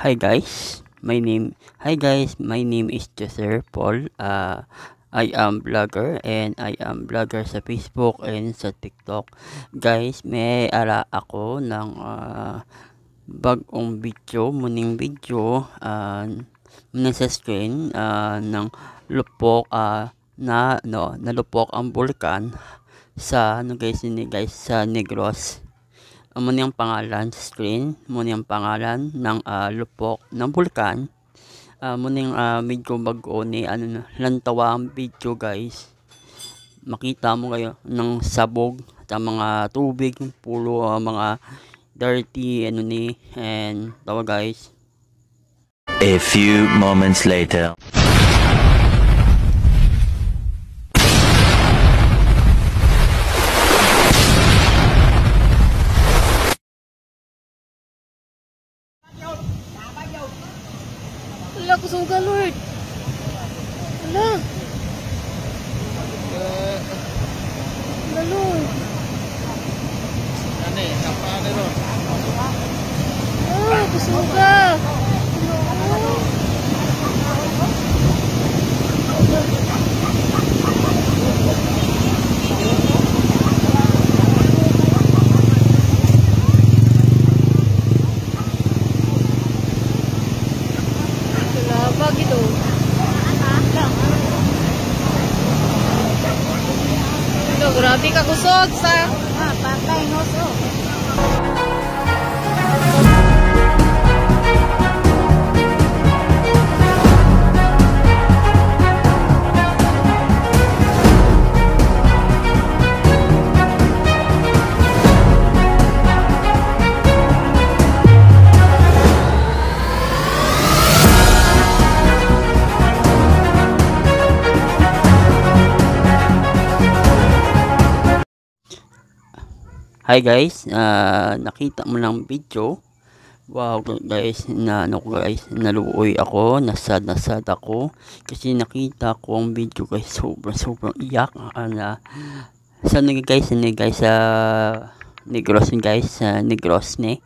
Hi guys, my name is Joseph Paul. I am blogger and I am blogger sa Facebook and sa TikTok. Guys, may ara ako ng bagong video, muning video muna sa screen ng lupok nalupok ang bulkan sa sa Negros. Muna yung pangalan sa screen, muna yung pangalan ng lupok ng bulkan. Muna yung medyo bago ni lantawa ang video guys. Makita mo kayo ng sabog at mga tubig, pulo mga dirty and tawa guys. A few moments later. Wala, kusuga Lord. Wala. Wala Lord. Ano eh, kapaan na ron? Kusuga. Wala gitu. Grabe ka kusog sa patay ngoso. Hi guys, nakita mo ng video. Wow guys, naluoy ako, nasad ako kasi nakita ko ang video guys, sobrang iyak sa Negros guys, sa Negros ni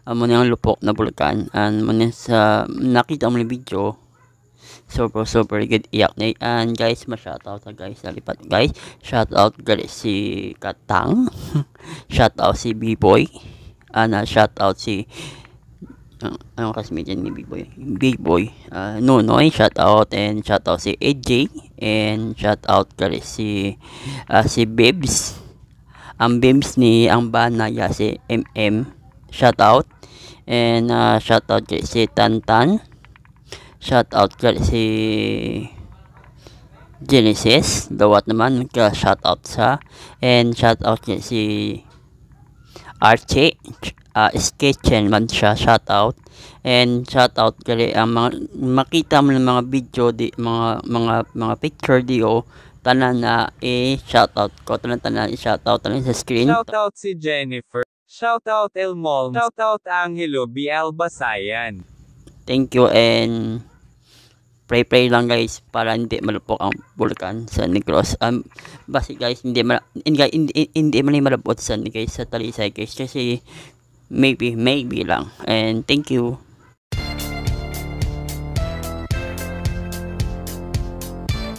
muna yung lupok na bulkan muna sa nakita mo ng video. Super good iyak na and guys, ma-shoutout guys sa lipat guys, shoutout guys si Katang, shoutout si B-Boy, shoutout si ano kasi medyan ni B-Boy, Nonoy, shoutout and shoutout si AJ and shoutout guys si Bibs, ang Bibs ni ang banaya si MM, shoutout and shoutout guys si Tantan, shout out kay si Genesis dawat naman ka shout out sa and shout out kay si Archie Sketchen man siya, shout out and shout out kay ang mga makita mo ng mga video di mga picture di tanan na shout out ko tanan shout out tanan sa screen. Shout out si Jennifer, shout out Elmol, shout out Angelo B. Albasayan. Thank you and pray lang guys para hindi malupok ang bulkan sa Negros. Basi guys hindi man malupot sa guys sa Talisay guys kasi maybe lang and thank you.